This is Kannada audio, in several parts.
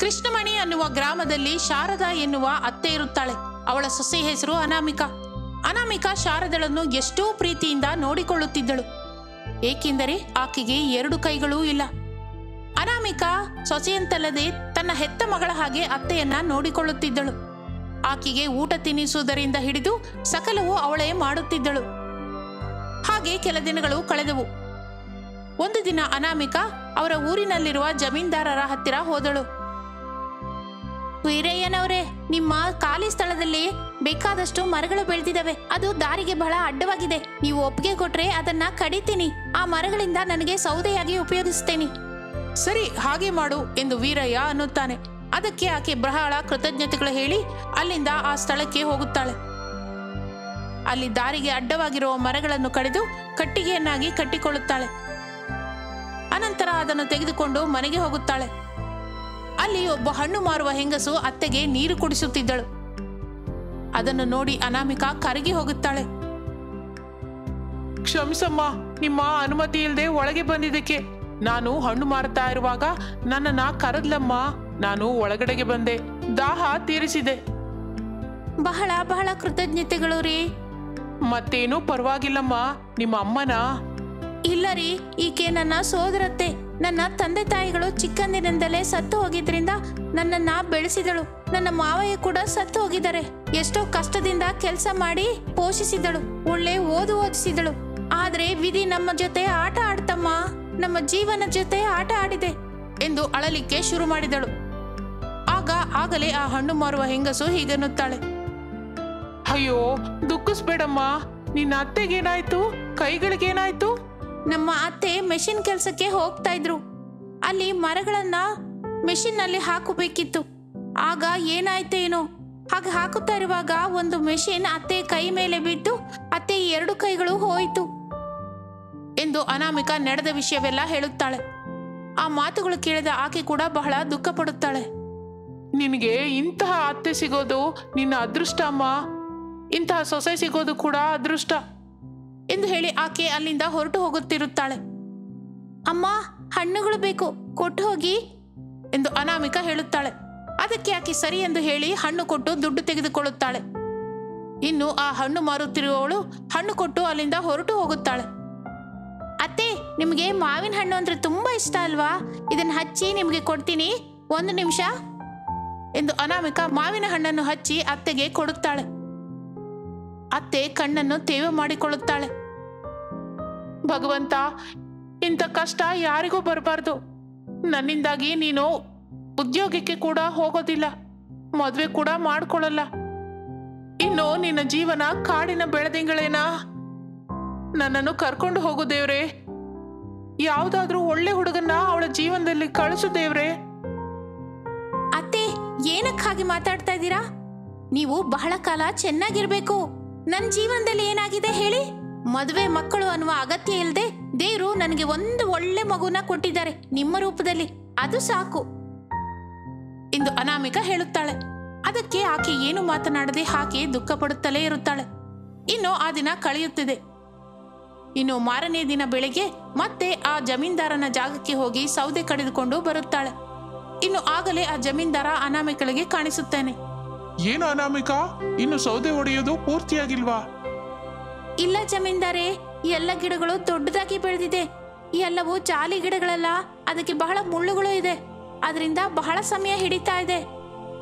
ಕೃಷ್ಣಮಣಿ ಅನ್ನುವ ಗ್ರಾಮದಲ್ಲಿ ಶಾರದಾ ಎನ್ನುವ ಅತ್ತೆ ಇರುತ್ತಾಳೆ. ಅವಳ ಸೊಸೆ ಹೆಸರು ಅನಾಮಿಕಾ. ಅನಾಮಿಕಾ ಶಾರದಳನ್ನು ಎಷ್ಟೋ ಪ್ರೀತಿಯಿಂದ ನೋಡಿಕೊಳ್ಳುತ್ತಿದ್ದಳು. ಏಕೆಂದರೆ ಆಕೆಗೆ 2 ಕೈಗಳೂ ಇಲ್ಲ. ಅನಾಮಿಕಾ ಸೊಸೆಯಂತಲ್ಲದೆ ತನ್ನ ಹೆತ್ತ ಮಗಳ ಹಾಗೆ ಅತ್ತೆಯನ್ನ ನೋಡಿಕೊಳ್ಳುತ್ತಿದ್ದಳು. ಆಕೆಗೆ ಊಟ ತಿನ್ನಿಸುವುದರಿಂದ ಹಿಡಿದು ಸಕಲವೂ ಅವಳೇ ಮಾಡುತ್ತಿದ್ದಳು. ಹಾಗೆ ಕೆಲ ದಿನಗಳು ಕಳೆದವು. ಒಂದು ದಿನ ಅನಾಮಿಕಾ ಅವರ ಊರಿನಲ್ಲಿರುವ ಜಮೀನ್ದಾರರ ಹತ್ತಿರ ಹೋದಳು. ವೀರಯ್ಯನವರೇ, ನಿಮ್ಮ ಖಾಲಿ ಸ್ಥಳದಲ್ಲಿ ಬೇಕಾದಷ್ಟು ಮರಗಳು ಬೆಳೆದಿದ್ದಾವೆ. ಅದು ದಾರಿಗೆ ಬಹಳ ಅಡ್ಡವಾಗಿದೆ. ನೀವು ಒಪ್ಪಿಗೆ ಕೊಟ್ರೆ ಅದನ್ನ ಕಡಿತೀನಿ. ಆ ಮರಗಳಿಂದ ನನಗೆ ಸೌದೆಯಾಗಿ ಉಪಯೋಗಿಸ್ತೇನೆ. ಸರಿ, ಹಾಗೆ ಮಾಡು ಎಂದು ವೀರಯ್ಯ ಅನ್ನುತ್ತಾನೆ. ಅದಕ್ಕೆ ಆಕೆ ಬಹಳ ಕೃತಜ್ಞತೆಗಳು ಹೇಳಿ ಅಲ್ಲಿಂದ ಆ ಸ್ಥಳಕ್ಕೆ ಹೋಗುತ್ತಾಳೆ. ಅಲ್ಲಿ ದಾರಿಗೆ ಅಡ್ಡವಾಗಿರುವ ಮರಗಳನ್ನು ಕಡಿದು ಕಟ್ಟಿಗೆಯನ್ನಾಗಿ ಕಟ್ಟಿಕೊಳ್ಳುತ್ತಾಳೆ. ಅನಂತರ ಅದನ್ನು ತೆಗೆದುಕೊಂಡು ಮನೆಗೆ ಹೋಗುತ್ತಾಳೆ. ಅಲ್ಲಿ ಒಬ್ಬ ಹಣ್ಣು ಮಾರುವ ಹೆಂಗಸು ಅತ್ತೆಗೆ ನೀರು ಕುಡಿಸುತ್ತಿದ್ದಳು. ಅದನ್ನು ನೋಡಿ ಅನಾಮಿಕಾ ಕರಗಿ ಹೋಗುತ್ತಾಳೆ. ಕ್ಷಮಿಸಮ್ಮ, ನಿಮ್ಮ ಅನುಮತಿ ಇಲ್ಲದೆ ಒಳಗೆ ಬಂದಿದ್ದಕ್ಕೆ. ನಾನು ಹಣ್ಣು ಮಾರುತ್ತಾ ಇರುವಾಗ ನನ್ನನ್ನ ಕರೆದ್ಲಮ್ಮ. ನಾನು ಒಳಗಡೆಗೆ ಬಂದೆ, ದಾಹ ತೀರಿಸಿದೆ. ಬಹಳ ಬಹಳ ಕೃತಜ್ಞತೆಗಳು ರೀ. ಮತ್ತೇನೂ ಪರವಾಗಿಲ್ಲಮ್ಮ. ನಿಮ್ಮ ಅಮ್ಮನ? ಇಲ್ಲ ರೀ, ಈಕೆ ನನ್ನ ಸೋದರತ್ತೆ. ನನ್ನ ತಂದೆ ತಾಯಿಗಳು ಚಿಕ್ಕಂದಿನಿಂದಲೇ ಸತ್ತು ಹೋಗಿದ್ರಿಂದ ನನ್ನನ್ನ ಬೆಳೆಸಿದಳು. ನನ್ನ ಮಾವಯ್ಯ ಕೂಡ ಸತ್ತು ಹೋಗಿದ್ದಾರೆ. ಎಷ್ಟೋ ಕಷ್ಟದಿಂದ ಕೆಲಸ ಮಾಡಿ ಪೋಷಿಸಿದಳು. ಒಳ್ಳೆ ಓದಿಸಿದಳು. ಆದ್ರೆ ವಿಧಿ ನಮ್ಮ ಜೊತೆ ಆಟ ಆಡ್ತಮ್ಮ. ನಮ್ಮ ಜೀವನ ಜೊತೆ ಆಟ ಆಡಿದೆ ಎಂದು ಅಳಲಿಕ್ಕೆ ಶುರು ಮಾಡಿದಳು. ಆಗಲೇ ಆ ಹಣ್ಣು ಮಾರುವ ಹೆಂಗಸು ಹೀಗನ್ನುತ್ತಾಳೆ. ಅಯ್ಯೋ, ದುಃಖಿಸ್ಬೇಡಮ್ಮ. ನಿನ್ನ ಅತ್ತೆಗೇನಾಯ್ತು? ಕೈಗಳಿಗೇನಾಯ್ತು? ನಮ್ಮ ಅತ್ತೆ ಮೆಷಿನ್ ಕೆಲಸಕ್ಕೆ ಹೋಗ್ತಾ ಇದ್ರು. ಅಲ್ಲಿ ಮರಗಳನ್ನ ಮೆಷಿನ್ ನಲ್ಲಿ ಹಾಕಬೇಕಿತ್ತು. ಆಗ ಏನಾಯ್ತೇನೋ, ಹಾಗೆ ಹಾಕುತ್ತಾ ಇರುವಾಗ ಒಂದು ಮೆಷಿನ್ ಅತ್ತೆ ಕೈ ಮೇಲೆ ಬಿದ್ದು ಅತ್ತೆ 2 ಕೈಗಳು ಹೋಯಿತು ಎಂದು ಅನಾಮಿಕಾ ನಡೆದ ವಿಷಯವೆಲ್ಲ ಹೇಳುತ್ತಾಳೆ. ಆ ಮಾತುಗಳು ಕೇಳಿದ ಆಕೆ ಕೂಡ ಬಹಳ ದುಃಖ ಪಡುತ್ತಾಳೆ. ನಿನಗೆ ಇಂತಹ ಅತ್ತೆ ಸಿಗೋದು ನಿನ್ನ ಅದೃಷ್ಟ ಅಮ್ಮ. ಇಂತಹ ಸೊಸೆ ಸಿಗೋದು ಕೂಡ ಅದೃಷ್ಟ ಎಂದು ಹೇಳಿ ಆಕೆ ಅಲ್ಲಿಂದ ಹೊರಟು ಹೋಗುತ್ತಿರುತ್ತಾಳೆ. ಅಮ್ಮ, ಹಣ್ಣುಗಳು ಬೇಕು, ಕೊಟ್ಟು ಹೋಗಿ ಎಂದು ಅನಾಮಿಕಾ ಹೇಳುತ್ತಾಳೆ. ಅದಕ್ಕೆ ಆಕೆ ಸರಿ ಎಂದು ಹೇಳಿ ಹಣ್ಣು ಕೊಟ್ಟು ದುಡ್ಡು ತೆಗೆದುಕೊಳ್ಳುತ್ತಾಳೆ. ಇನ್ನು ಆ ಹಣ್ಣು ಮಾರುತ್ತಿರುವವಳು ಹಣ್ಣು ಕೊಟ್ಟು ಅಲ್ಲಿಂದ ಹೊರಟು ಹೋಗುತ್ತಾಳೆ. ಅತ್ತೆ, ನಿಮಗೆ ಮಾವಿನ ಹಣ್ಣು ಅಂದ್ರೆ ತುಂಬಾ ಇಷ್ಟ ಅಲ್ವಾ? ಇದನ್ನ ಹಚ್ಚಿ ನಿಮಗೆ ಕೊಡ್ತೀನಿ, 1 ನಿಮಿಷ ಎಂದು ಅನಾಮಿಕಾ ಮಾವಿನ ಹಣ್ಣನ್ನು ಹಚ್ಚಿ ಅತ್ತೆಗೆ ಕೊಡುತ್ತಾಳೆ. ಅತ್ತೆ ಕಣ್ಣನ್ನು ತೇವ ಮಾಡಿಕೊಳ್ಳುತ್ತಾಳೆ. ಭಗವಂತ, ಇಂಥ ಕಷ್ಟ ಯಾರಿಗೂ ಬರಬಾರ್ದು. ನನ್ನಿಂದಾಗಿ ನೀನು ಉದ್ಯೋಗಕ್ಕೆ ಕೂಡ ಹೋಗೋದಿಲ್ಲ, ಮದುವೆ ಕೂಡ ಮಾಡ್ಕೊಳ್ಳಲ್ಲ. ಇನ್ನು ನಿನ್ನ ಜೀವನ ಕಾಡಿನ ಬೆಳೆದಿಂಗಳೇನಾ? ನನ್ನನ್ನು ಕರ್ಕೊಂಡು ಹೋಗು ದೇವ್ರೆ. ಯಾವುದಾದ್ರೂ ಒಳ್ಳೆ ಹುಡುಗನ್ನ ಅವಳ ಜೀವನದಲ್ಲಿ ಕಳಿಸು ದೇವ್ರೆ. ಅತ್ತೆ, ಏನಕ್ಕೆ ಹಾಗೆ ಮಾತಾಡ್ತಾ ಇದ್ದೀರಾ? ನೀವು ಬಹಳ ಕಾಲ ಚೆನ್ನಾಗಿರ್ಬೇಕು. ನನ್ನ ಜೀವನದಲ್ಲಿ ಏನಾಗಿದೆ ಹೇಳಿ? ಮದುವೆ ಮಕ್ಕಳು ಅನ್ನುವ ಅಗತ್ಯ ಇಲ್ಲದೆ ದೇವರು ನನಗೆ ಒಂದು ಒಳ್ಳೆ ಮಗುನ ಕೊಟ್ಟಿದ್ದಾರೆ ನಿಮ್ಮ ರೂಪದಲ್ಲಿ. ಅದು ಸಾಕು ಎಂದು ಅನಾಮಿಕಾ ಹೇಳುತ್ತಾಳೆ. ಅದಕ್ಕೆ ಆಕೆ ಏನು ಮಾತನಾಡದೆ ಹಾಗೆ ದುಃಖ ಪಡುತ್ತಲೇ ಇರುತ್ತಾಳೆ. ಇನ್ನು ಆ ದಿನ ಕಳೆಯುತ್ತಿದೆ. ಇನ್ನು ಮಾರನೇ ದಿನ ಬೆಳಿಗ್ಗೆ ಮತ್ತೆ ಆ ಜಮೀನ್ದಾರನ ಜಾಗಕ್ಕೆ ಹೋಗಿ ಸೌದೆ ಕಡಿದುಕೊಂಡು ಬರುತ್ತಾಳೆ. ಇನ್ನು ಆಗಲೇ ಆ ಜಮೀನ್ದಾರ ಅನಾಮಿಕಳಿಗೆ ಕಾಣಿಸುತ್ತಾನೆ. ಏನು ಅನಾಮಿಕಾ, ಇನ್ನು ಸೌದೆ ಹೊಡೆಯೋದು ಪೂರ್ತಿಯಾಗಿಲ್ವಾ? ಇಲ್ಲ ಜಮೀನ್ದಾರೆ, ಎಲ್ಲ ಗಿಡಗಳು ದೊಡ್ಡದಾಗಿ ಬೆಳೆದಿದೆ. ಎಲ್ಲವೂ ಜಾಲಿ ಗಿಡಗಳಲ್ಲ, ಅದಕ್ಕೆ ಬಹಳ ಮುಳ್ಳುಗಳು ಇದೆ. ಅದರಿಂದ ಬಹಳ ಸಮಯ ಹಿಡಿತಾ ಇದೆ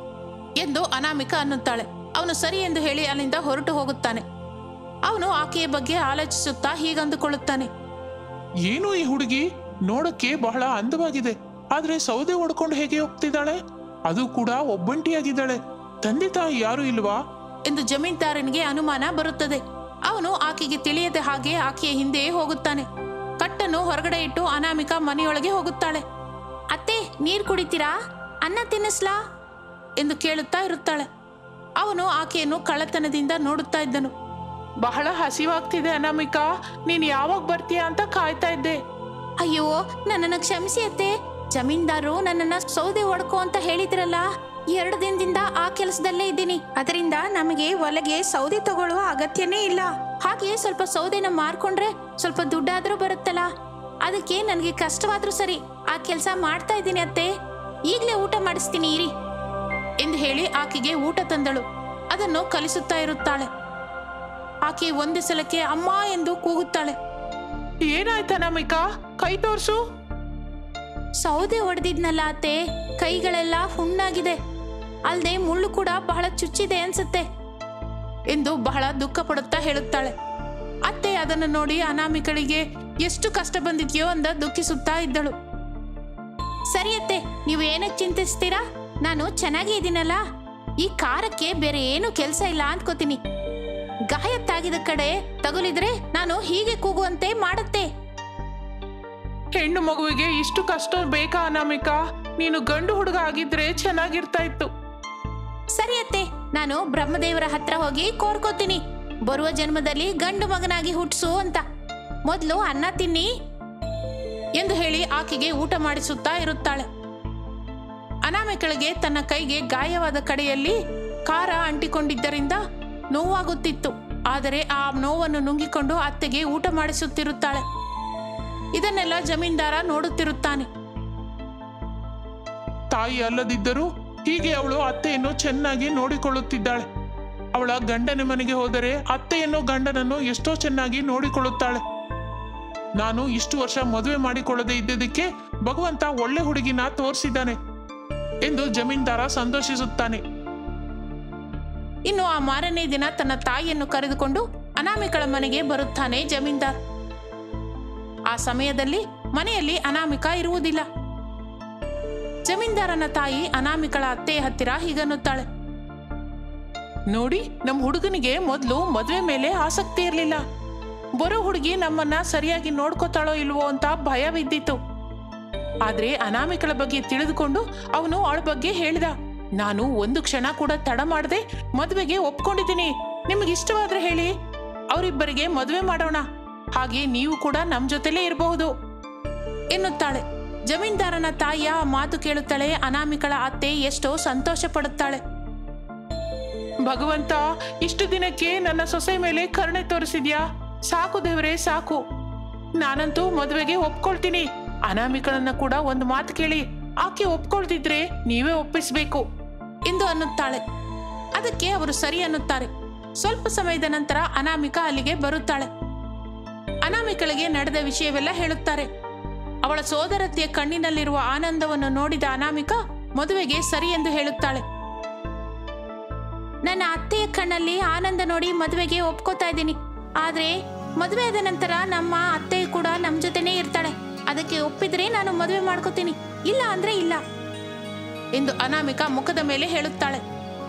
ಎಂದು ಅನಾಮಿಕಾ ಅನ್ನುತ್ತಾಳೆ. ಅವನು ಸರಿ ಎಂದು ಹೇಳಿ ಅಲ್ಲಿಂದ ಹೊರಟು ಹೋಗುತ್ತಾನೆ. ಅವನು ಆಕೆಯ ಬಗ್ಗೆ ಆಲೋಚಿಸುತ್ತಾ ಹೀಗಂದುಕೊಳ್ಳುತ್ತಾನೆ. ಏನು ಈ ಹುಡುಗಿ ನೋಡಕ್ಕೆ ಬಹಳ ಅಂದವಾಗಿದೆ, ಆದ್ರೆ ಸೌದೆ ಹೊಡ್ಕೊಂಡು ಹೇಗೆ ಹೋಗ್ತಿದ್ದಾಳೆ? ಅದು ಕೂಡ ಒಬ್ಬಂಟಿಯಾಗಿದ್ದಾಳೆ. ತಂದೆ ತಾಯಿ ಯಾರು ಇಲ್ವಾ ಎಂದು ಜಮೀನ್ದಾರನಿಗೆ ಅನುಮಾನ ಬರುತ್ತದೆ. ಅವನು ಆಕೆಗೆ ತಿಳಿಯದೆ ಹಾಗೆ ಆಕೆಯ ಹಿಂದೆ ಹೋಗುತ್ತಾನೆ. ಕಟ್ಟನ್ನು ಹೊರಗಡೆ ಇಟ್ಟು ಅನಾಮಿಕಾ ಮನೆಯೊಳಗೆ ಹೋಗುತ್ತಾಳೆ. ಅತ್ತೆ, ನೀರು ಕುಡಿತೀರಾ? ಅನ್ನ ತಿನ್ನಿಸ್ಲಾ ಎಂದು ಕೇಳುತ್ತಾ ಇರುತ್ತಾಳೆ. ಅವನು ಆಕೆಯನ್ನು ಕಳ್ಳತನದಿಂದ ನೋಡುತ್ತಾ ಇದ್ದನು. ಬಹಳ ಹಸಿವಾಗ್ತಿದೆ ಅನಾಮಿಕಾ, ನೀನ್ ಯಾವಾಗ ಬರ್ತೀಯ ಅಂತ ಕಾಯ್ತಾ ಇದ್ದೆ. ಅಯ್ಯೋ, ನನ್ನನ್ನು ಕ್ಷಮಿಸಿ ಅತ್ತೆ. ಜಮೀನ್ದಾರರು ನನ್ನನ್ನ ಸೌದೆ ಹೊಡ್ಕೋ ಅಂತ ಹೇಳಿದ್ರಲ್ಲ, 2 ದಿನದಿಂದ ಆ ಕೆಲಸದಲ್ಲೇ ಇದ್ದೀನಿ. ಅದರಿಂದ ನಮಗೆ ಒಳಗೆ ಸೌದೆ ತಗೊಳ್ಳುವ ಅಗತ್ಯನೇ ಇಲ್ಲ. ಹಾಗೆ ಸ್ವಲ್ಪ ಸೌದೆನ ಮಾರ್ಕೊಂಡ್ರೆ ಸ್ವಲ್ಪ ದುಡ್ಡಾದ್ರೂ ಬರುತ್ತಲ್ಲ, ಅದಕ್ಕೆ ನನಗೆ ಕಷ್ಟವಾದ್ರೂ ಸರಿ ಆ ಕೆಲಸ ಮಾಡ್ತಾ ಇದ್ದೀನಿ ಅತ್ತೆ ಈಗಲೇ ಊಟ ಮಾಡಿಸ್ತೀನಿ ಇರಿ ಎಂದು ಹೇಳಿ ಆಕೆಗೆ ಊಟ ತಂದಳು. ಅದನ್ನು ಕಲಿಸುತ್ತಾ ಇರುತ್ತಾಳೆ. ಆಕೆ ಒಂದೇ ಸಲಕ್ಕೆ ಅಮ್ಮ ಎಂದು ಕೂಗುತ್ತಾಳೆ. ಏನಾಯ್ತು ಅನಾಮಿಕಾ? ಕೈ ತೋರ್ಸು. ಸೌದೆ ಹೊಡೆದಿದ್ನಲ್ಲ ಅತ್ತೆ, ಕೈಗಳೆಲ್ಲ ಹುಣ್ಣಾಗಿದೆ, ಅಲ್ಲದೆ ಮುಳ್ಳು ಕೂಡ ಬಹಳ ಚುಚ್ಚಿದೆ ಅನ್ಸುತ್ತೆ ಎಂದು ಬಹಳ ದುಃಖ ಪಡುತ್ತಾ ಹೇಳುತ್ತಾಳೆ. ಅತ್ತೆ ಅದನ್ನು ನೋಡಿ ಅನಾಮಿಕಳಿಗೆ ಎಷ್ಟು ಕಷ್ಟ ಬಂದಿದೆಯೋ ಅಂದ ದುಃಖಿಸುತ್ತಾ ಇದ್ದಳು. ಸರಿ ಅತ್ತೆ, ನೀವು ಏನಕ್ಕೆ ಚಿಂತಿಸ್ತೀರಾ? ನಾನು ಚೆನ್ನಾಗಿ ಇದ್ದೀನಲ್ಲ. ಈ ಕಾರಕ್ಕೆ ಬೇರೆ ಏನು ಕೆಲಸ ಇಲ್ಲ ಅಂದ್ಕೋತೀನಿ. ಗಾಯ ತಾಗಿದ ಕಡೆ ತಗುಲಿದ್ರೆ ನಾನು ಹೀಗೆ ಕೂಗುವಂತೆ ಮಾಡುತ್ತೆ. ಹೆಣ್ಣು ಮಗುವಿಗೆ ಇಷ್ಟು ಕಷ್ಟ ಬೇಕಾ ಅನಾಮಿಕಾ? ನೀನು ಗಂಡು ಹುಡುಗ ಆಗಿದ್ರೆ ಚೆನ್ನಾಗಿರ್ತಾ ಇತ್ತು. ಸರಿ ಅತ್ತೆ, ನಾನು ಬ್ರಹ್ಮದೇವರ ಹತ್ರ ಹೋಗಿ ಕೋರ್ಕೋತೀನಿ, ಬರುವ ಜನ್ಮದಲ್ಲಿ ಗಂಡು ಮಗನಾಗಿ ಹುಟ್ಟಿಸು ಅಂತ. ಮೊದಲು ಅನ್ನ ತಿನ್ನಿ ಎಂದು ಹೇಳಿ ಆಕೆಗೆ ಊಟ ಮಾಡಿಸುತ್ತಾ ಇರುತ್ತಾಳೆ. ಅನಾಮಿಕಳಿಗೆ ತನ್ನ ಕೈಗೆ ಗಾಯವಾದ ಕಡೆಯಲ್ಲಿ ಖಾರ ಅಂಟಿಕೊಂಡಿದ್ದರಿಂದ ನೋವಾಗುತ್ತಿತ್ತು. ಆದರೆ ಆ ನೋವನ್ನು ನುಂಗಿಕೊಂಡು ಅತ್ತೆಗೆ ಊಟ ಮಾಡಿಸುತ್ತಿರುತ್ತಾಳೆ. ಇದನ್ನೆಲ್ಲ ಜಮೀನ್ದಾರ ನೋಡುತ್ತಿರುತ್ತಾನೆ. ತಾಯಿ ಅಲ್ಲದಿದ್ದರೂ ಹೀಗೆ ಅವಳು ಅತ್ತೆಯನ್ನು ಚೆನ್ನಾಗಿ ನೋಡಿಕೊಳ್ಳುತ್ತಿದ್ದಾಳೆ. ಅವಳ ಗಂಡನ ಮನೆಗೆ ಹೋದರೆ ಅತ್ತೆಯನ್ನು ಗಂಡನನ್ನು ಎಷ್ಟೋ ಚೆನ್ನಾಗಿ ನೋಡಿಕೊಳ್ಳುತ್ತಾಳೆ. ನಾನು ಇಷ್ಟು ವರ್ಷ ಮದುವೆ ಮಾಡಿಕೊಳ್ಳದೆ ಇದ್ದಿದ್ದಕ್ಕೆ ಭಗವಂತ ಒಳ್ಳೆ ಹುಡುಗಿನ ತೋರಿಸಿದ್ದಾನೆ ಎಂದು ಜಮೀನ್ದಾರ ಸಂತೋಷಿಸುತ್ತಾನೆ. ಇನ್ನು ಆ ಮಾರನೇ ದಿನ ತನ್ನ ತಾಯಿಯನ್ನು ಕರೆದುಕೊಂಡು ಅನಾಮಿಕಳ ಮನೆಗೆ ಬರುತ್ತಾನೆ ಜಮೀನ್ದಾರ್. ಆ ಸಮಯದಲ್ಲಿ ಮನೆಯಲ್ಲಿ ಅನಾಮಿಕಾ ಇರುವುದಿಲ್ಲ. ಜಮೀನ್ದಾರನ ತಾಯಿ ಅನಾಮಿಕಳ ಅತ್ತೆಯ ಹತ್ತಿರ ಹೀಗನ್ನುತ್ತಾಳೆ. ನೋಡಿ, ನಮ್ಮ ಹುಡುಗನಿಗೆ ಮೊದಲು ಮದುವೆ ಮೇಲೆ ಆಸಕ್ತಿ ಇರಲಿಲ್ಲ. ಬರೋ ಹುಡುಗಿ ನಮ್ಮನ್ನ ಸರಿಯಾಗಿ ನೋಡ್ಕೋತಾಳೋ ಇಲ್ವೋ ಅಂತ ಭಯವಿದ್ದಿತ್ತು. ಆದ್ರೆ ಅನಾಮಿಕಳ ಬಗ್ಗೆ ತಿಳಿದುಕೊಂಡು ಅವನು ಅವಳ ಬಗ್ಗೆ ಹೇಳಿದ. ನಾನು ಒಂದು ಕ್ಷಣ ಕೂಡ ತಡ ಮಾಡದೆ ಮದುವೆಗೆ ಒಪ್ಕೊಂಡಿದ್ದೀನಿ. ನಿಮಗೆ ಇಷ್ಟವಾದ್ರೆ ಹೇಳಿ, ಅವರಿಬ್ಬರಿಗೆ ಮದುವೆ ಮಾಡೋಣ. ಹಾಗೆ ನೀವು ಕೂಡ ನಮ್ಮ ಜೊತೆಲೇ ಇರಬಹುದು ಎನ್ನುತ್ತಾಳೆ. ಜಮೀನ್ದಾರನ ತಾಯಿಯ ಆ ಮಾತು ಕೇಳುತ್ತಾಳೆ ಅನಾಮಿಕಳ ಅತ್ತೆ ಎಷ್ಟೋ ಸಂತೋಷ ಪಡುತ್ತಾಳೆ. ಭಗವಂತ, ಇಷ್ಟು ದಿನಕ್ಕೆ ನನ್ನ ಸೊಸೆ ಮೇಲೆ ಕರುಣೆ ತೋರಿಸಿದ್ಯಾ? ಸಾಕು ದೇವರೇ, ಸಾಕು. ನಾನಂತೂ ಮದುವೆಗೆ ಒಪ್ಕೊಳ್ತೀನಿ. ಅನಾಮಿಕಳನ್ನ ಕೂಡ ಒಂದು ಮಾತು ಕೇಳಿ, ಆಕೆ ಒಪ್ಕೊಳ್ತಿದ್ರೆ ನೀವೇ ಒಪ್ಪಿಸ್ಬೇಕು ಎಂದು ಅನ್ನುತ್ತಾಳೆ. ಅದಕ್ಕೆ ಅವರು ಸರಿ ಅನ್ನುತ್ತಾರೆ. ಸ್ವಲ್ಪ ಸಮಯದ ನಂತರ ಅನಾಮಿಕಾ ಅಲ್ಲಿಗೆ ಬರುತ್ತಾಳೆ. ಅನಾಮಿಕಳಿಗೆ ನಡೆದ ವಿಷಯವೆಲ್ಲ ಹೇಳುತ್ತಾರೆ. ಅವಳ ಸೋದರತಿಯ ಕಣ್ಣಿನಲ್ಲಿರುವ ಆನಂದವನ್ನು ನೋಡಿದ ಅನಾಮಿಕಾ ಮದುವೆಗೆ ಸರಿ ಎಂದು ಹೇಳುತ್ತಾಳೆ. ನನ್ನ ಅತ್ತೆಯ ಕಣ್ಣಲ್ಲಿ ಆನಂದ ನೋಡಿ ಮದುವೆಗೆ ಒಪ್ಕೋತಾ ಇದ್ದೀನಿ. ಆದ್ರೆ ಮದುವೆ ಆದ ನಂತರ ನಮ್ಮ ಅತ್ತೆ ಕೂಡ ನಮ್ಮ ಜೊತೆನೇ ಇರ್ತಾಳೆ. ಅದಕ್ಕೆ ಒಪ್ಪಿದ್ರೆ ನಾನು ಮದುವೆ ಮಾಡ್ಕೋತೀನಿ, ಇಲ್ಲ ಅಂದ್ರೆ ಇಲ್ಲ ಎಂದು ಅನಾಮಿಕಾ ಮುಖದ ಮೇಲೆ ಹೇಳುತ್ತಾಳೆ.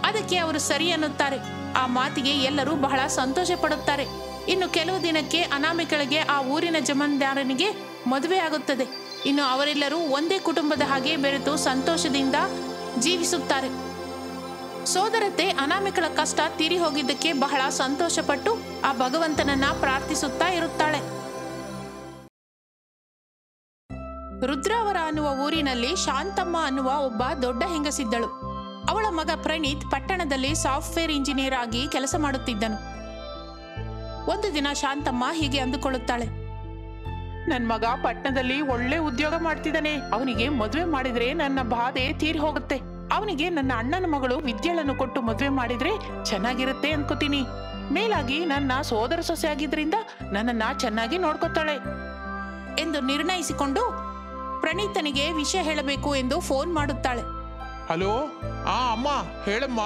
ಅದಕ್ಕೆ ಅವರು ಸರಿ ಅನ್ನುತ್ತಾರೆ. ಆ ಮಾತಿಗೆ ಎಲ್ಲರೂ ಬಹಳ ಸಂತೋಷ ಪಡುತ್ತಾರೆ. ಇನ್ನು ಕೆಲವು ದಿನಕ್ಕೆ ಅನಾಮಿಕಳಿಗೆ ಆ ಊರಿನ ಜಮೀನ್ದಾರನಿಗೆ ಮದುವೆ ಆಗುತ್ತದೆ. ಇನ್ನು ಅವರೆಲ್ಲರೂ ಒಂದೇ ಕುಟುಂಬದ ಹಾಗೆ ಬೆರೆತು ಸಂತೋಷದಿಂದ ಜೀವಿಸುತ್ತಾರೆ. ಸೋದರತೆ ಅನಾಮಿಕಳ ಕಷ್ಟ ತೀರಿ ಹೋಗಿದ್ದಕ್ಕೆ ಬಹಳ ಸಂತೋಷಪಟ್ಟು ಆ ಭಗವಂತನನ್ನ ಪ್ರಾರ್ಥಿಸುತ್ತಾ ಇರುತ್ತಾಳೆ. ರುದ್ರಾವರ ಅನ್ನುವ ಊರಿನಲ್ಲಿ ಶಾಂತಮ್ಮ ಅನ್ನುವ ಒಬ್ಬ ದೊಡ್ಡ ಹೆಂಗಸಿದ್ದಳು. ಅವಳ ಮಗ ಪ್ರಣೀತ್ ಪಟ್ಟಣದಲ್ಲಿ ಸಾಫ್ಟ್ವೇರ್ ಇಂಜಿನಿಯರ್ ಆಗಿ ಕೆಲಸ ಮಾಡುತ್ತಿದ್ದನು. ಒಂದು ದಿನ ಶಾಂತಮ್ಮ ಹೀಗೆ ಅಂದುಕೊಳ್ಳುತ್ತಾಳೆ. ನನ್ ಮಗ ಪಟ್ಟಣದಲ್ಲಿ ಒಳ್ಳೆ ಉದ್ಯೋಗ ಮಾಡ್ತಿದ್ದಾನೆ. ಅವನಿಗೆ ಮದುವೆ ಮಾಡಿದ್ರೆ ನನ್ನ ಬಾಧೆ ತೀರಿ ಹೋಗುತ್ತೆ. ಅವನಿಗೆ ನನ್ನ ಅಣ್ಣನ ಮಗಳು ವಿದ್ಯೆಗಳನ್ನು ಕೊಟ್ಟು ಮದುವೆ ಮಾಡಿದ್ರೆ ಚೆನ್ನಾಗಿರುತ್ತೆ ಅನ್ಕೋತೀನಿ. ಮೇಲಾಗಿ ನನ್ನ ಸೋದರ ಸೊಸೆ ಆಗಿದ್ರಿಂದ ನನ್ನನ್ನ ಚೆನ್ನಾಗಿ ನೋಡ್ಕೊತಾಳೆ ಎಂದು ನಿರ್ಣಯಿಸಿಕೊಂಡು ಪ್ರಣೀತನಿಗೆ ವಿಷಯ ಹೇಳಬೇಕು ಎಂದು ಫೋನ್ ಮಾಡುತ್ತಾಳೆ. ಹಲೋ, ಅಮ್ಮ ಹೇಳಮ್ಮ.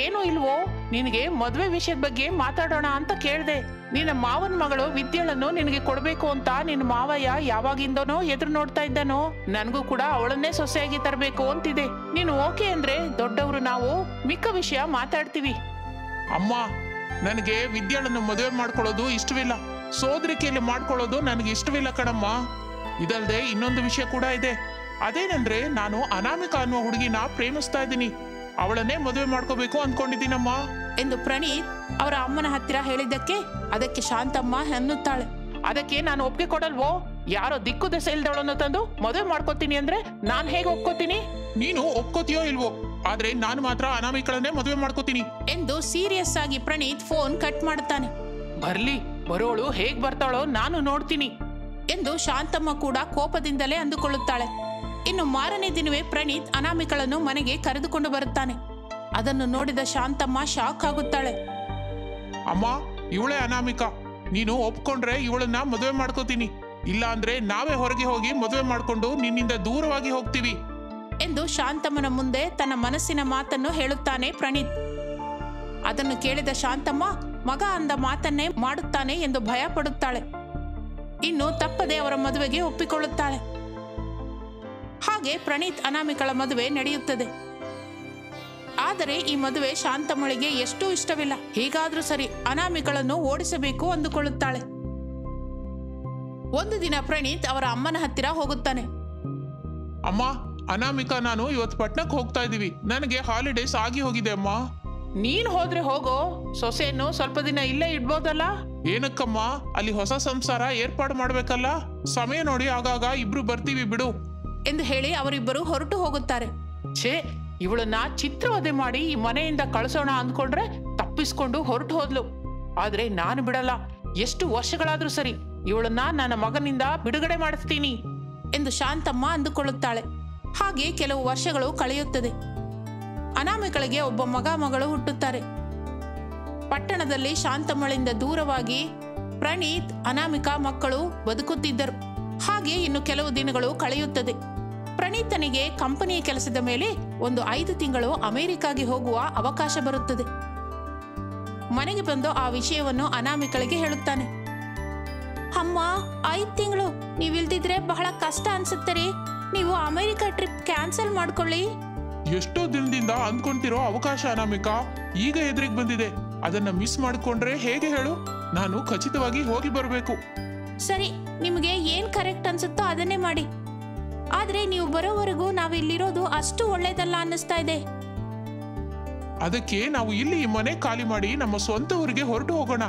ಏನು ಇಲ್ವೋ, ನಿನಗೆ ಮದುವೆ ವಿಷಯದ ಬಗ್ಗೆ ಮಾತಾಡೋಣ ಅಂತ ಕೇಳ್ದೆ. ನಿನ್ನ ಮಾವನ ಮಗಳು ವಿದ್ಯೆಗಳನ್ನು ನಿನಗೆ ಕೊಡ್ಬೇಕು ಅಂತ ನಿನ್ನ ಮಾವಯ್ಯ ಯಾವಾಗಿಂದನೋ ಎದುರು ನೋಡ್ತಾ ಇದ್ದಾನೋ. ನನ್ಗೂ ಕೂಡ ಅವಳನ್ನೇ ಸೊಸೆಯಾಗಿ ತರಬೇಕು ಅಂತಿದೆ. ನೀನು ಓಕೆ ಅಂದ್ರೆ ದೊಡ್ಡವರು ನಾವು ಮಿಕ್ಕ ವಿಷಯ ಮಾತಾಡ್ತೀವಿ. ಅಮ್ಮ, ನನಗೆ ವಿದ್ಯೆಗಳನ್ನು ಮದುವೆ ಮಾಡ್ಕೊಳ್ಳೋದು ಇಷ್ಟವಿಲ್ಲ. ಸೋದರಿಕೆಯಲ್ಲಿ ಮಾಡ್ಕೊಳ್ಳೋದು ನನಗೆ ಇಷ್ಟವಿಲ್ಲ ಕಣಮ್ಮ. ಇದಲ್ದೆ ಇನ್ನೊಂದು ವಿಷಯ ಕೂಡ ಇದೆ. ಅದೇನಂದ್ರೆ ನಾನು ಅನಾಮಿಕಾ ಅನ್ನುವ ಹುಡುಗಿನ ಪ್ರೇಮಿಸ್ತಾ ಇದ್ದೀನಿ. ಅವಳನ್ನೇ ಮದುವೆ ಮಾಡ್ಕೋಬೇಕು ಅನ್ಕೊಂಡಿದ್ದೀನಮ್ಮ ಎಂದು ಪ್ರಣೀತ್ ಅವರ ಅಮ್ಮನ ಹತ್ತಿರ ಹೇಳಿದ್ದಕ್ಕೆ ಅದಕ್ಕೆ ಶಾಂತಮ್ಮ ಅನ್ನುತ್ತಾಳೆ. ಅದಕ್ಕೆ ನಾನು ಒಪ್ಪಿಗೆ ಕೊಡಲ್ವೋ? ಯಾರೋ ದಿಕ್ಕು ದೆಸೆ ಇಲ್ದವಳನ್ನು ತಂದು ಮದುವೆ ಮಾಡ್ಕೋತೀನಿ ಅಂದ್ರೆ ನಾನ್ ಹೇಗೆ ಒಪ್ಕೋತೀನಿ? ನೀನು ಒಪ್ಕೋತೀಯೋ ಇಲ್ವೋ, ಆದ್ರೆ ನಾನು ಮಾತ್ರ ಅನಾಮಿಕಳನ್ನೇ ಮದುವೆ ಮಾಡ್ಕೋತೀನಿ ಎಂದು ಸೀರಿಯಸ್ ಆಗಿ ಪ್ರಣೀತ್ ಫೋನ್ ಕಟ್ ಮಾಡುತ್ತಾನೆ. ಬರ್ಲಿ, ಬರೋಳು ಹೇಗ್ ಬರ್ತಾಳೋ ನಾನು ನೋಡ್ತೀನಿ ಎಂದು ಶಾಂತಮ್ಮ ಕೂಡ ಕೋಪದಿಂದಲೇ ಅಂದುಕೊಳ್ಳುತ್ತಾಳೆ. ಇನ್ನು ಮಾರನೇ ದಿನವೇ ಪ್ರಣೀತ್ ಅನಾಮಿಕಳನ್ನು ಮನೆಗೆ ಕರೆದುಕೊಂಡು ಬರುತ್ತಾನೆ. ಅದನ್ನು ನೋಡಿದ ಶಾಂತಮ್ಮ ಶಾಕ್ ಆಗುತ್ತಾಳೆ. ಅಮ್ಮ, ಇವಳೇ ಅನಾಮಿಕಾ. ನೀನು ಒಪ್ಕೊಂಡ್ರೆ ಇವಳನ್ನ ಮದುವೆ ಮಾಡ್ಕೋತೀನಿ, ಇಲ್ಲ ಅಂದ್ರೆ ನಾವೇ ಹೊರಗೆ ಹೋಗಿ ಮದುವೆ ಮಾಡ್ಕೊಂಡು ನಿನ್ನಿಂದ ದೂರವಾಗಿ ಹೋಗ್ತೀವಿ ಎಂದು ಶಾಂತಮ್ಮನ ಮುಂದೆ ತನ್ನ ಮನಸ್ಸಿನ ಮಾತನ್ನು ಹೇಳುತ್ತಾನೆ ಪ್ರಣೀತ್. ಅದನ್ನು ಕೇಳಿದ ಶಾಂತಮ್ಮ ಮಗ ಅಂದ ಮಾತನ್ನೇ ಮಾಡುತ್ತಾನೆ ಎಂದು ಭಯ ಪಡುತ್ತಾಳೆ. ಇನ್ನು ತಪ್ಪದೆ ಅವರ ಮದುವೆಗೆ ಒಪ್ಪಿಕೊಳ್ಳುತ್ತಾಳೆ. ಹಾಗೆ ಪ್ರಣೀತ್ ಅನಾಮಿಕಳ ಮದುವೆ ನಡೆಯುತ್ತದೆ. ಆದರೆ ಈ ಮದುವೆ ಶಾಂತಮ್ಮಳಿಗೆ ಎಷ್ಟೂ ಇಷ್ಟವಿಲ್ಲ. ಹೇಗಾದ್ರೂ ಸರಿ ಅನಾಮಿಕಳನ್ನು ಓಡಿಸಬೇಕು ಅಂದುಕೊಳ್ಳುತ್ತಾಳೆ. ಒಂದು ದಿನ ಪ್ರಣೀತ್ ಅವರ ಅಮ್ಮನ ಹತ್ತಿರ ಹೋಗುತ್ತಾನೆ. ಅಮ್ಮ, ಅನಾಮಿಕಾ ನಾನು ಇವತ್ತು ಪಟ್ನಕ್ಕೆ ಹೋಗ್ತಾ ಇದೀವಿ. ನನಗೆ ಹಾಲಿಡೇಸ್ ಆಗಿ ಹೋಗಿದೆ ಅಮ್ಮ. ನೀನ್ ಹೋದ್ರೆ ಹೋಗೋ, ಸೊಸೆಯನ್ನು ಸ್ವಲ್ಪ ದಿನ ಇಲ್ಲೇ ಇಡ್ಬೋದಲ್ಲ. ಏನಕ್ಕಮ್ಮ, ಅಲ್ಲಿ ಹೊಸ ಸಂಸಾರ ಏರ್ಪಾಡು ಮಾಡ್ಬೇಕಲ್ಲ. ಸಮಯ ನೋಡಿ ಆಗಾಗ ಇಬ್ರು ಬರ್ತೀವಿ ಬಿಡು ಎಂದು ಹೇಳಿ ಅವರಿಬ್ಬರು ಹೊರಟು ಹೋಗುತ್ತಾರೆ. ಛೇ, ಇವಳನ್ನ ಚಿತ್ರವಧೆ ಮಾಡಿ ಈ ಮನೆಯಿಂದ ಕಳಿಸೋಣ ಅಂದ್ಕೊಂಡ್ರೆ ತಪ್ಪಿಸ್ಕೊಂಡು ಹೊರಟು ಹೋದ್ಲು. ಆದ್ರೆ ನಾನು ಬಿಡಲ್ಲ. ಎಷ್ಟು ವರ್ಷಗಳಾದ್ರೂ ಸರಿ ಇವಳನ್ನ ನನ್ನ ಮಗನಿಂದ ಬಿಡುಗಡೆ ಮಾಡಿಸ್ತೀನಿ ಎಂದು ಶಾಂತಮ್ಮ ಅಂದುಕೊಳ್ಳುತ್ತಾಳೆ. ಹಾಗೆ ಕೆಲವು ವರ್ಷಗಳು ಕಳೆಯುತ್ತದೆ. ಅನಾಮಿಕಳಿಗೆ ಒಬ್ಬ ಮಗ ಮಗಳು ಹುಟ್ಟುತ್ತಾರೆ. ಪಟ್ಟಣದಲ್ಲಿ ಶಾಂತಮ್ಮಳಿಂದ ದೂರವಾಗಿ ಪ್ರಣೀತ್ ಅನಾಮಿಕಾ ಮಕ್ಕಳು ಬದುಕುತ್ತಿದ್ದರು. ಹಾಗೆ ಇನ್ನು ಕೆಲವು ದಿನಗಳು ಕಳೆಯುತ್ತದೆ. ಪ್ರಣೀತನಿಗೆ ಕಂಪನಿಯ ಕೆಲಸದ ಮೇಲೆ ಒಂದು 5 ತಿಂಗಳು ಅಮೆರಿಕಾಗೆ ಹೋಗುವ ಅವಕಾಶ ಬರುತ್ತದೆ. ಮನೆಗೆ ಬಂದು ಆ ವಿಷಯವನ್ನು ಅನಾಮಿಕಳಿಗೆ ಹೇಳುತ್ತಾನೆ. ಅಮ್ಮ, 5 ತಿಂಗಳು ನೀವಿಲ್ದಿದ್ರೆ ಬಹಳ ಕಷ್ಟ ಅನ್ಸುತ್ತೆ ರೀ. ನೀವು ಅಮೆರಿಕ ಟ್ರಿಪ್ ಕ್ಯಾನ್ಸಲ್ ಮಾಡ್ಕೊಳ್ಳಿ. ಎಷ್ಟೋ ದಿನದಿಂದ ಅಂದ್ಕೊಂತಿರೋ ಅವಕಾಶ ಅನಾಮಿಕಾ ಈಗ ಎದುರಿಗೆ ಬಂದಿದೆ. ಅದನ್ನ ಮಿಸ್ ಮಾಡ್ಕೊಂಡ್ರೆ ಹೇಗೆ ಹೇಳು? ನಾನು ಖಚಿತವಾಗಿ ಹೋಗಿ ಬರಬೇಕು. ಸರಿ, ನಿಮಗೆ ಏನ್ ಕರೆಕ್ಟ್ ಅನ್ಸುತ್ತೋ ಅದನ್ನೇ ಮಾಡಿ. ಆದ್ರೆ ನೀವು ಬರೋವರೆಗೂ ನಾವಿಲ್ಲಿರೋದು ಅಷ್ಟು ಒಳ್ಳೇದಲ್ಲ ಅನ್ನಿಸ್ತಾ ಇದೆ. ಅದಕ್ಕೆ ನಾವು ಇಲ್ಲಿ ಈ ಮನೆ ಖಾಲಿ ಮಾಡಿ ನಮ್ಮ ಸ್ವಂತ ಊರಿಗೆ ಹೊರಟು ಹೋಗೋಣ.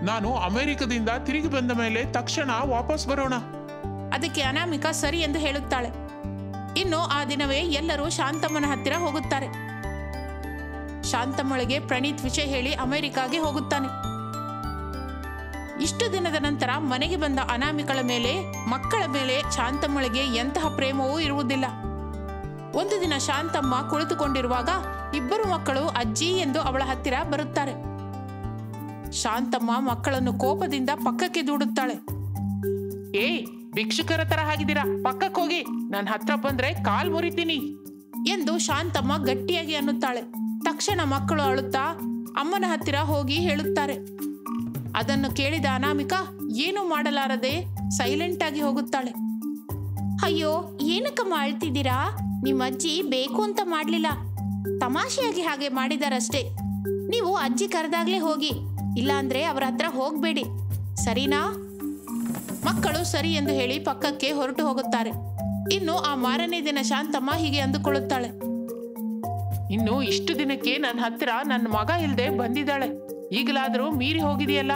ನಾನು ಅಮೆರಿಕದಿಂದ ತಿರುಗಿ ಬಂದ ಮೇಲೆ ತಕ್ಷಣ ವಾಪಸ್ ಬರೋಣ. ಅದಕ್ಕೆ ಅನಾಮಿಕಾ ಸರಿ ಎಂದು ಹೇಳುತ್ತಾಳೆ. ಇನ್ನು ಆ ದಿನವೇ ಎಲ್ಲರೂ ಶಾಂತಮ್ಮನ ಹತ್ತಿರ ಹೋಗುತ್ತಾರೆ. ಶಾಂತಮ್ಮಳಿಗೆ ಪ್ರಣೀತ್ ವಿಷಯ ಹೇಳಿ ಅಮೆರಿಕಾಗೆ ಹೋಗುತ್ತಾನೆ. ಇಷ್ಟು ದಿನದ ನಂತರ ಮನೆಗೆ ಬಂದ ಅನಾಮಿಕಳ ಮೇಲೆ, ಮಕ್ಕಳ ಮೇಲೆ ಶಾಂತಮ್ಮಳಿಗೆ ಎಂತಹ ಪ್ರೇಮವೂ ಇರುವುದಿಲ್ಲ. ಒಂದು ದಿನ ಶಾಂತಮ್ಮ ಕುಳಿತುಕೊಂಡಿರುವಾಗ ಇಬ್ಬರು ಮಕ್ಕಳು ಅಜ್ಜಿ ಎಂದು ಅವಳ ಹತ್ತಿರ ಬರುತ್ತಾರೆ. ಶಾಂತಮ್ಮ ಮಕ್ಕಳನ್ನು ಕೋಪದಿಂದ ಪಕ್ಕಕ್ಕೆ ದೂಡುತ್ತಾಳೆ. ಏಯ್, ಭಿಕ್ಷುಕರ ತರ ಆಗಿದ್ದೀರಾ, ಪಕ್ಕಕ್ಕೆ ಹೋಗಿ. ನನ್ನ ಹತ್ರ ಬಂದ್ರೆ ಕಾಲ್ ಮುರಿತೀನಿ ಎಂದು ಶಾಂತಮ್ಮ ಗಟ್ಟಿಯಾಗಿ ಅನ್ನುತ್ತಾಳೆ. ತಕ್ಷಣ ಮಕ್ಕಳು ಅಳುತ್ತಾ ಅಮ್ಮನ ಹತ್ತಿರ ಹೋಗಿ ಹೇಳುತ್ತಾರೆ. ಅದನ್ನು ಕೇಳಿದ ಅನಾಮಿಕಾ ಏನು ಮಾಡಲಾರದೆ ಸೈಲೆಂಟ್ ಆಗಿ ಹೋಗುತ್ತಾಳೆ. ಅಯ್ಯೋ, ಏನಕ್ಕಮ್ಮ ಅಳ್ತಿದ್ದೀರಾ? ನಿಮ್ಮ ಅಜ್ಜಿ ಬೇಕು ಅಂತ ಮಾಡ್ಲಿಲ್ಲ, ತಮಾಷೆಯಾಗಿ ಹಾಗೆ ಮಾಡಿದಾರಷ್ಟೇ. ನೀವು ಅಜ್ಜಿ ಕರೆದಾಗ್ಲೇ ಹೋಗಿ, ಇಲ್ಲಾಂದ್ರೆ ಅವರ ಹತ್ರ ಹೋಗ್ಬೇಡಿ, ಸರಿನಾ? ಮಕ್ಕಳು ಸರಿ ಎಂದು ಹೇಳಿ ಪಕ್ಕಕ್ಕೆ ಹೊರಟು ಹೋಗುತ್ತಾರೆ. ಇನ್ನು ಆ ಮಾರನೇ ದಿನ ಶಾಂತಮ್ಮ ಹೀಗೆ ಅಂದುಕೊಳ್ಳುತ್ತಾಳೆ. ಇನ್ನು ಇಷ್ಟು ದಿನಕ್ಕೆ ನನ್ನ ಹತ್ತಿರ ನನ್ನ ಮಗ ಇಲ್ದೆ ಬಂದಿದ್ದಾಳೆ. ಈಗಲಾದರೂ ಮೀರಿ ಹೋಗಿದೆಯಲ್ಲ,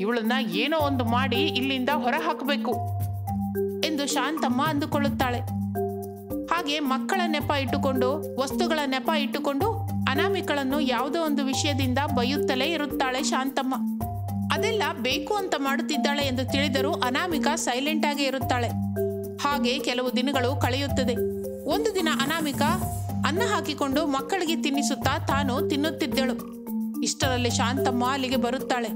ಇವಳನ್ನ ಏನೋ ಒಂದು ಮಾಡಿ ಇಲ್ಲಿಂದ ಹೊರ ಹಾಕಬೇಕು ಎಂದು ಶಾಂತಮ್ಮ ಅಂದುಕೊಳ್ಳುತ್ತಾಳೆ. ಹಾಗೆ ಮಕ್ಕಳ ನೆಪ ಇಟ್ಟುಕೊಂಡು, ವಸ್ತುಗಳ ನೆಪ ಇಟ್ಟುಕೊಂಡು ಅನಾಮಿಕಳನ್ನು ಯಾವುದೋ ಒಂದು ವಿಷಯದಿಂದ ಬೈಯುತ್ತಲೇ ಇರುತ್ತಾಳೆ ಶಾಂತಮ್ಮ. ಅದೆಲ್ಲ ಬೇಕು ಅಂತ ಮಾಡುತ್ತಿದ್ದಾಳೆ ಎಂದು ತಿಳಿದರೂ ಅನಾಮಿಕಾ ಸೈಲೆಂಟ್ ಆಗಿ ಇರುತ್ತಾಳೆ. ಹಾಗೆ ಕೆಲವು ದಿನಗಳು ಕಳೆಯುತ್ತದೆ. ಒಂದು ದಿನ ಅನಾಮಿಕಾ ಅನ್ನ ಹಾಕಿಕೊಂಡು ಮಕ್ಕಳಿಗೆ ತಿನ್ನಿಸುತ್ತಾ ತಾನು ತಿನ್ನುತ್ತಿದ್ದಳು. ಇಷ್ಟರಲ್ಲಿ ಶಾಂತಮ್ಮ ಅಲ್ಲಿಗೆ ಬರುತ್ತಾಳೆ.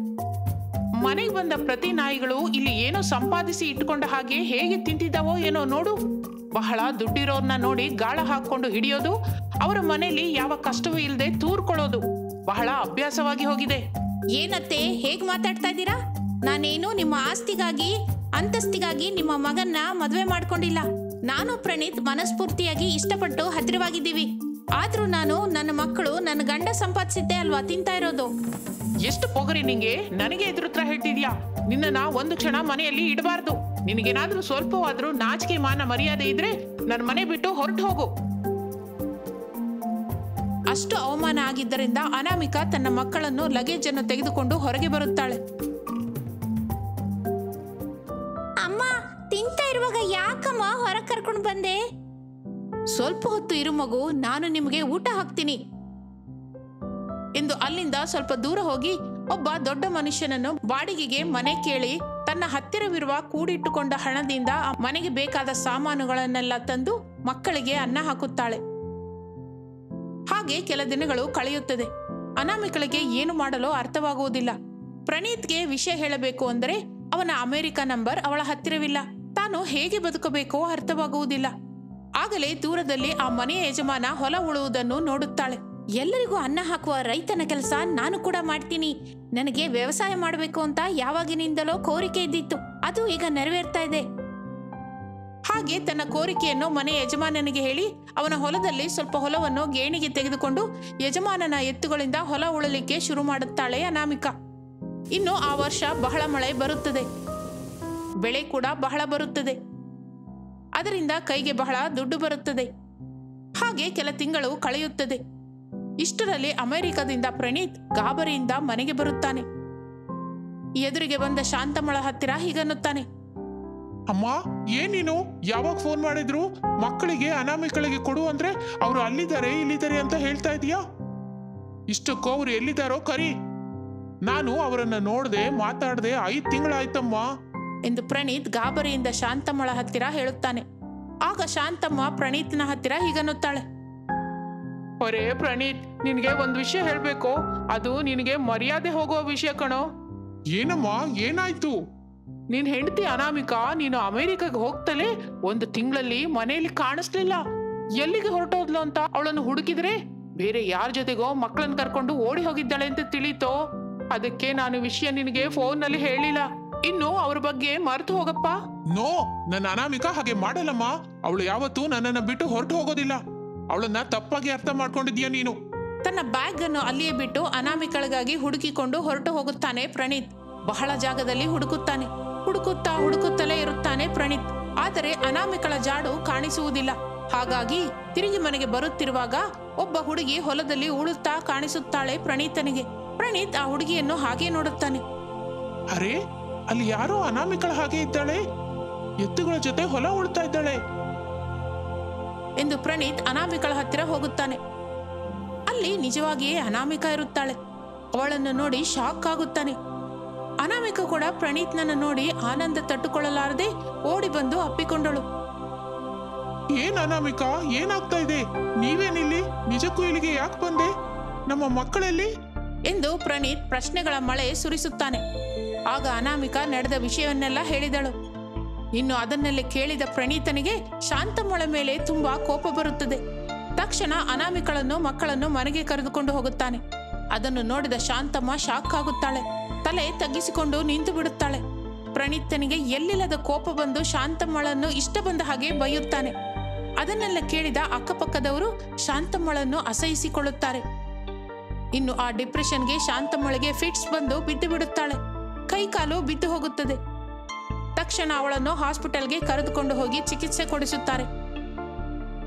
ಮನೆಗೆ ಬಂದ ಪ್ರತಿ ನಾಯಿಗಳು ಇಲ್ಲಿ ಏನೋ ಸಂಪಾದಿಸಿ ಇಟ್ಟುಕೊಂಡ ಹಾಗೆ ಹೇಗೆ ತಿಂತಿದ್ದಾವೋ ಏನೋ ನೋಡು. ಬಹಳ ದುಡ್ಡಿರೋರ್ನ ನೋಡಿ ಗಾಳ ಹಾಕೊಂಡು ಹಿಡಿಯೋದು, ಅವರ ಮನೆಯಲ್ಲಿ ಯಾವ ಕಷ್ಟವೂ ಇಲ್ಲದೆ ತೂರ್ಕೊಳ್ಳೋದು ಬಹಳ ಅಭ್ಯಾಸವಾಗಿ ಹೋಗಿದೆ. ಏನತ್ತೆ, ಹೇಗ್ ಮಾತಾಡ್ತಾ ಇದ್ದೀರಾ? ನಾನೇನು ನಿಮ್ಮ ಆಸ್ತಿಗಾಗಿ ಅಂತಸ್ತಿಗಾಗಿ ನಿಮ್ಮ ಮಗನ್ನ ಮದುವೆ ಮಾಡ್ಕೊಂಡಿಲ್ಲ. ನಾನು ಪ್ರಣೀತ್ ಮನಸ್ಫೂರ್ತಿಯಾಗಿ ಇಷ್ಟಪಟ್ಟು ಹತ್ತಿರವಾಗಿದ್ದೀವಿ. ಆದ್ರೂ ನಾನು ನನ್ನ ಮಕ್ಕಳು ನನ್ನ ಗಂಡ ಸಂಪಾದಿಸಿದ್ದೆ ಅಲ್ವಾ ತಿಂತಾ ಇರೋದು. ಎಷ್ಟು ಪೊಗರಿ ನಿಂಗೆ, ನನಗೆ ಎದುರುತ್ರ ಹೇಳ್ತಿದ್ಯಾ? ನಿನ್ನ ಒಂದು ಕ್ಷಣ ಮನೆಯಲ್ಲಿ ಇಡಬಾರ್ದು. ನಿನಗೇನಾದ್ರೂ ಸ್ವಲ್ಪವಾದ್ರೂ ನಾಚಿಕೆ ಮಾನ ಮರ್ಯಾದೆ ಇದ್ರೆ ನನ್ನ ಮನೆ ಬಿಟ್ಟು ಹೊರಟು ಹೋಗು. ಅಷ್ಟು ಅವಮಾನ ಆಗಿದ್ದರಿಂದ ಅನಾಮಿಕಾ ತನ್ನ ಮಕ್ಕಳನ್ನು ಲಗೇಜ್ ಅನ್ನು ತೆಗೆದುಕೊಂಡು ಹೊರಗೆ ಬರುತ್ತಾಳೆ. ಅಮ್ಮ, ತಿಂತಾ ಇರುವಾಗ ಯಾಕಮ್ಮ ಹೊರಗೆ ಕರ್ಕೊಂಡು ಬಂದೆ? ಸ್ವಲ್ಪ ಹೊತ್ತು ಇರು ಮಗು, ನಾನು ನಿಮಗೆ ಊಟ ಹಾಕ್ತೀನಿ ಎಂದು ಅಲ್ಲಿಂದ ಸ್ವಲ್ಪ ದೂರ ಹೋಗಿ ಒಬ್ಬ ದೊಡ್ಡ ಮನುಷ್ಯನನ್ನು ಬಾಡಿಗೆಗೆ ಮನೆ ಕೇಳಿ ತನ್ನ ಹತ್ತಿರವಿರುವ ಕೂಡಿಟ್ಟುಕೊಂಡ ಹಣದಿಂದ ಮನೆಗೆ ಬೇಕಾದ ಸಾಮಾನುಗಳನ್ನೆಲ್ಲ ತಂದು ಮಕ್ಕಳಿಗೆ ಅನ್ನ ಹಾಕುತ್ತಾಳೆ. ಹಾಗೆ ಕೆಲ ದಿನಗಳು ಕಳೆಯುತ್ತದೆ. ಅನಾಮಿಕಳಿಗೆ ಏನು ಮಾಡಲು ಅರ್ಥವಾಗುವುದಿಲ್ಲ. ಪ್ರಣೀತ್ಗೆ ವಿಷಯ ಹೇಳಬೇಕು ಅಂದರೆ ಅವನ ಅಮೆರಿಕ ನಂಬರ್ ಅವಳ ಹತ್ತಿರವಿಲ್ಲ. ತಾನು ಹೇಗೆ ಬದುಕಬೇಕೋ ಅರ್ಥವಾಗುವುದಿಲ್ಲ. ಆಗಲೇ ದೂರದಲ್ಲಿ ಆ ಮನೆಯ ಯಜಮಾನ ಹೊಲ ಉಳುವುದನ್ನು ನೋಡುತ್ತಾಳೆ. ಎಲ್ಲರಿಗೂ ಅನ್ನ ಹಾಕುವ ರೈತನ ಕೆಲಸ ನಾನು ಕೂಡ ಮಾಡ್ತೀನಿ. ನನಗೆ ವ್ಯವಸಾಯ ಮಾಡಬೇಕು ಅಂತ ಯಾವಾಗಿನಿಂದಲೋ ಕೋರಿಕೆ ಇದ್ದಿತ್ತು. ಅದು ಈಗ ನೆರವೇರ್ತಾ ಇದೆ. ಹಾಗೆ ತನ್ನ ಕೋರಿಕೆಯನ್ನು ಮನೆ ಯಜಮಾನನಿಗೆ ಹೇಳಿ ಅವನ ಹೊಲದಲ್ಲಿ ಸ್ವಲ್ಪ ಹೊಲವನ್ನು ಗೇಣಿಗೆ ತೆಗೆದುಕೊಂಡು ಯಜಮಾನನ ಎತ್ತುಗಳಿಂದ ಹೊಲ ಉಳಲಿಕ್ಕೆ ಶುರು ಮಾಡುತ್ತಾಳೆ ಅನಾಮಿಕಾ. ಇನ್ನು ಆ ವರ್ಷ ಬಹಳ ಮಳೆ ಬರುತ್ತದೆ. ಬೆಳೆ ಕೂಡ ಬಹಳ ಬರುತ್ತದೆ. ಅದರಿಂದ ಕೈಗೆ ಬಹಳ ದುಡ್ಡು ಬರುತ್ತದೆ. ಹಾಗೆ ಕೆಲ ತಿಂಗಳು ಕಳೆಯುತ್ತದೆ. ಇಷ್ಟರಲ್ಲಿ ಅಮೆರಿಕದಿಂದ ಪ್ರಣೀತ್ ಗಾಬರಿಯಿಂದ ಮನೆಗೆ ಬರುತ್ತಾನೆ. ಎದುರಿಗೆ ಬಂದ ಶಾಂತಮ್ಮಳ ಹತ್ತಿರ ಹೀಗನ್ನುತ್ತಾನೆ. ಅಮ್ಮ, ಏನೇನು ಯಾವಾಗ ಫೋನ್ ಮಾಡಿದ್ರು? ಮಕ್ಕಳಿಗೆ ಅನಾಮಿಕಳಿಗೆ ಕೊಡು ಅಂದ್ರೆ ಅವ್ರು ಅಲ್ಲಿದ್ದಾರೆ ಇಲ್ಲಿದ್ದಾರೆ ಅಂತ ಹೇಳ್ತಾ ಇದೀಯಾ? ಇಷ್ಟಕ್ಕೂ ಅವ್ರು ಎಲ್ಲಿದ್ದಾರೋ ಕರಿ. ನಾನು ಅವರನ್ನ ನೋಡ್ದೆ ಮಾತಾಡ್ದೆ 5 ತಿಂಗಳಾಯ್ತಮ್ಮ ಎಂದು ಪ್ರಣೀತ್ ಗಾಬರಿಯಿಂದ ಶಾಂತಮ್ಮಳ ಹತ್ತಿರ ಹೇಳುತ್ತಾನೆ. ಆಗ ಶಾಂತಮ್ಮ ಪ್ರಣೀತ್ನ ಹತ್ತಿರ ಹೀಗನ್ನುತ್ತಾಳೆ. ಒರೇ ಪ್ರಣೀತ್, ನಿನ್ಗೆ ಒಂದ್ ವಿಷಯ ಹೇಳ್ಬೇಕು. ಅದು ನಿನಗೆ ಮರ್ಯಾದೆ ಹೋಗುವ ವಿಷಯ ಕಣೋ. ಏನಮ್ಮ, ಏನಾಯ್ತು? ನಿನ್ ಹೆಂಡತಿ ಅನಾಮಿಕಾ ನೀನು ಅಮೆರಿಕಾಗೆ ಹೋಗ್ತಲೇ 1 ತಿಂಗಳಲ್ಲಿ ಮನೆಯಲ್ಲಿ ಕಾಣಿಸ್ಲಿಲ್ಲ. ಎಲ್ಲಿಗೆ ಹೊರಟೋದ್ಲು ಅಂತ ಅವಳನ್ನು ಹುಡುಕಿದ್ರೆ ಬೇರೆ ಯಾರ ಜೊತೆಗೋ ಮಕ್ಕಳನ್ನ ಕರ್ಕೊಂಡು ಓಡಿ ಹೋಗಿದ್ದಾಳೆ ಅಂತ ತಿಳಿತೋ. ಅದಕ್ಕೆ ನಾನು ವಿಷಯ ನಿನಗೆ ಫೋನ್ನಲ್ಲಿ ಹೇಳಿಲ್ಲ. ಇನ್ನು ಅವ್ರ ಬಗ್ಗೆ ಮರೆತು ಹೋಗಪ್ಪ. ನೋ, ನನ್ನ ಅನಾಮಿಕಾ ಹಾಗೆ ಮಾಡಲ್ಲಮ್ಮ. ಅವಳು ಯಾವತ್ತೂ ನನ್ನನ್ನ ಬಿಟ್ಟು ಹೊರಟು ಹೋಗೋದಿಲ್ಲ. ಅವಳನ್ನ ತಪ್ಪಾಗಿ ಅರ್ಥ ಮಾಡ್ಕೊಂಡಿದ್ಯಾ ನೀನು. ತನ್ನ ಬ್ಯಾಗ್ ಅನ್ನು ಅಲ್ಲಿಯೇ ಬಿಟ್ಟು ಅನಾಮಿಕಳಿಗಾಗಿ ಹುಡುಕಿಕೊಂಡು ಹೊರಟು ಹೋಗುತ್ತಾನೆ ಪ್ರಣೀತ್. ಬಹಳ ಜಾಗದಲ್ಲಿ ಹುಡುಕುತ್ತಾನೆ. ಹುಡುಕುತ್ತಲೇ ಇರುತ್ತಾನೆ ಪ್ರಣೀತ್. ಆದರೆ ಅನಾಮಿಕಳ ಜಾಡು ಕಾಣಿಸುವುದಿಲ್ಲ. ಹಾಗಾಗಿ ತಿರುಗಿ ಮನೆಗೆ ಬರುತ್ತಿರುವಾಗ ಒಬ್ಬ ಹುಡುಗಿ ಹೊಲದಲ್ಲಿ ಉಳುತ್ತಾ ಕಾಣಿಸುತ್ತಾಳೆ ಪ್ರಣೀತನಿಗೆ. ಪ್ರಣೀತ್ ಆ ಹುಡುಗಿಯನ್ನು ಹಾಗೆ ನೋಡುತ್ತಾನೆ. ಅರೆ, ಅಲ್ಲಿ ಯಾರೋ ಅನಾಮಿಕಳ ಹಾಗೆ ಇದ್ದಾಳೆ. ಎತ್ತುಗಳ ಜೊತೆ ಹೊಲ ಉಳ್ತಾ ಇದ್ದಾಳೆ ಎಂದು ಪ್ರಣೀತ್ ಅನಾಮಿಕಳ ಹತ್ತಿರ ಹೋಗುತ್ತಾನೆ. ಅಲ್ಲಿ ನಿಜವಾಗಿಯೇ ಅನಾಮಿಕಾ ಇರುತ್ತಾಳೆ. ಅವಳನ್ನು ನೋಡಿ ಶಾಕ್ ಆಗುತ್ತಾನೆ. ಅನಾಮಿಕಾ ಕೂಡ ಪ್ರಣೀತ್ನನ್ನು ನೋಡಿ ಆನಂದ ತಟ್ಟುಕೊಳ್ಳಲಾರದೆ ಓಡಿ ಬಂದು ಅಪ್ಪಿಕೊಂಡಳು. ಏನ್ ಅನಾಮಿಕಾ, ಏನಾಗ್ತಾ ಇದೆ? ನೀವೇನಿಲ್ಲಿ? ನಿಜಕ್ಕೂ ಇಲ್ಲಿಗೆ ಯಾಕೆ ಬಂದೆ? ನಮ್ಮ ಮಕ್ಕಳಲ್ಲಿ ಎಂದು ಪ್ರಣೀತ್ ಪ್ರಶ್ನೆಗಳ ಮಳೆ ಸುರಿಸುತ್ತಾನೆ. ಆಗ ಅನಾಮಿಕಾ ನಡೆದ ವಿಷಯವನ್ನೆಲ್ಲ ಹೇಳಿದಳು. ಇನ್ನು ಅದನ್ನೆಲ್ಲ ಕೇಳಿದ ಪ್ರಣೀತನಿಗೆ ಶಾಂತಮ್ಮಳ ಮೇಲೆ ತುಂಬಾ ಕೋಪ ಬರುತ್ತದೆ. ತಕ್ಷಣ ಅನಾಮಿಕಳನ್ನು ಮಕ್ಕಳನ್ನು ಮನೆಗೆ ಕರೆದುಕೊಂಡು ಹೋಗುತ್ತಾನೆ. ಅದನ್ನು ನೋಡಿದ ಶಾಂತಮ್ಮ ಶಾಕ್ ಆಗುತ್ತಾಳೆ. ತಲೆ ತಗ್ಗಿಸಿಕೊಂಡು ನಿಂತು ಬಿಡುತ್ತಾಳೆ. ಪ್ರಣೀತನಿಗೆ ಎಲ್ಲಿಲ್ಲದ ಕೋಪ ಬಂದು ಶಾಂತಮ್ಮಳನ್ನು ಇಷ್ಟ ಬಂದ ಹಾಗೆ ಬೈಯುತ್ತಾನೆ. ಅದನ್ನೆಲ್ಲ ಕೇಳಿದ ಅಕ್ಕಪಕ್ಕದವರು ಶಾಂತಮ್ಮಳನ್ನು ಅಸಹಿಸಿಕೊಳ್ಳುತ್ತಾರೆ. ಇನ್ನು ಆ ಡಿಪ್ರೆಷನ್ಗೆ ಶಾಂತಮ್ಮಳಿಗೆ ಫಿಟ್ಸ್ ಬಂದು ಬಿದ್ದು ಬಿಡುತ್ತಾಳೆ. ಕೈಕಾಲು ಬಿದ್ದು ಹೋಗುತ್ತದೆ. ತಕ್ಷಣ ಅವಳನ್ನು ಹಾಸ್ಪಿಟಲ್ಗೆ ಕರೆದುಕೊಂಡು ಹೋಗಿ ಚಿಕಿತ್ಸೆ ಕೊಡಿಸುತ್ತಾರೆ.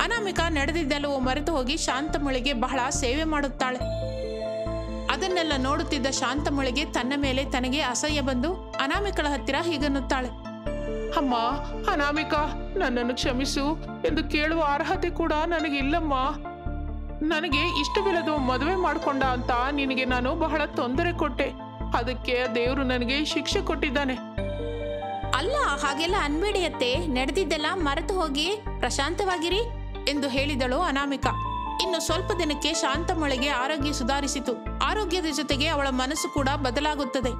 ಅನಾಮಿಕಾ ನಡೆದಿದ್ದೆಲ್ಲವೂ ಮರೆತು ಹೋಗಿ ಶಾಂತಮ್ಮಳಿಗೆ ಬಹಳ ಸೇವೆ ಮಾಡುತ್ತಾಳೆ. ಅದನ್ನೆಲ್ಲ ನೋಡುತ್ತಿದ್ದ ಶಾಂತಮ್ಮಳಿಗೆ ತನ್ನ ಮೇಲೆ ತನಗೆ ಅಸಹ್ಯ ಬಂದು ಅನಾಮಿಕಳ ಹತ್ತಿರ ಹೀಗನ್ನುತ್ತಾಳೆ. ಅಮ್ಮ, ಅನಾಮಿಕಾ, ನನ್ನನ್ನು ಕ್ಷಮಿಸು ಎಂದು ಕೇಳುವ ಅರ್ಹತೆ ಕೂಡ ನನಗಿಲ್ಲಮ್ಮ. ನನಗೆ ಇಷ್ಟವಿಲ್ಲದ ಮದುವೆ ಮಾಡ್ಕೊಂಡ ಅಂತ ನಿನಗೆ ನಾನು ಬಹಳ ತೊಂದರೆ ಕೊಟ್ಟೆ. ಅದಕ್ಕೆ ದೇವರು ನನಗೆ ಶಿಕ್ಷೆ ಕೊಟ್ಟಿದ್ದಾನೆ. ಅಲ್ಲ, ಹಾಗೆಲ್ಲ ಅನ್ಬೇಡಿ ಅತ್ತೆ. ನಡೆದಿದ್ದೆಲ್ಲ ಮರೆತು ಹೋಗಿ ಪ್ರಶಾಂತವಾಗಿರಿ ಎಂದು ಹೇಳಿದಳು ಅನಾಮಿಕಾ. ಇನ್ನು ಸ್ವಲ್ಪ ದಿನಕ್ಕೆ ಶಾಂತಮ್ಮಳಿಗೆ ಆರೋಗ್ಯ ಸುಧಾರಿಸಿತು. ಆರೋಗ್ಯದ ಜೊತೆಗೆ ಅವಳ ಮನಸ್ಸು ಕೂಡ ಬದಲಾಗುತ್ತದೆ.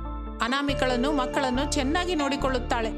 ಅನಾಮಿಕಳನ್ನು ಮಕ್ಕಳನ್ನು ಚೆನ್ನಾಗಿ ನೋಡಿಕೊಳ್ಳುತ್ತಾಳೆ.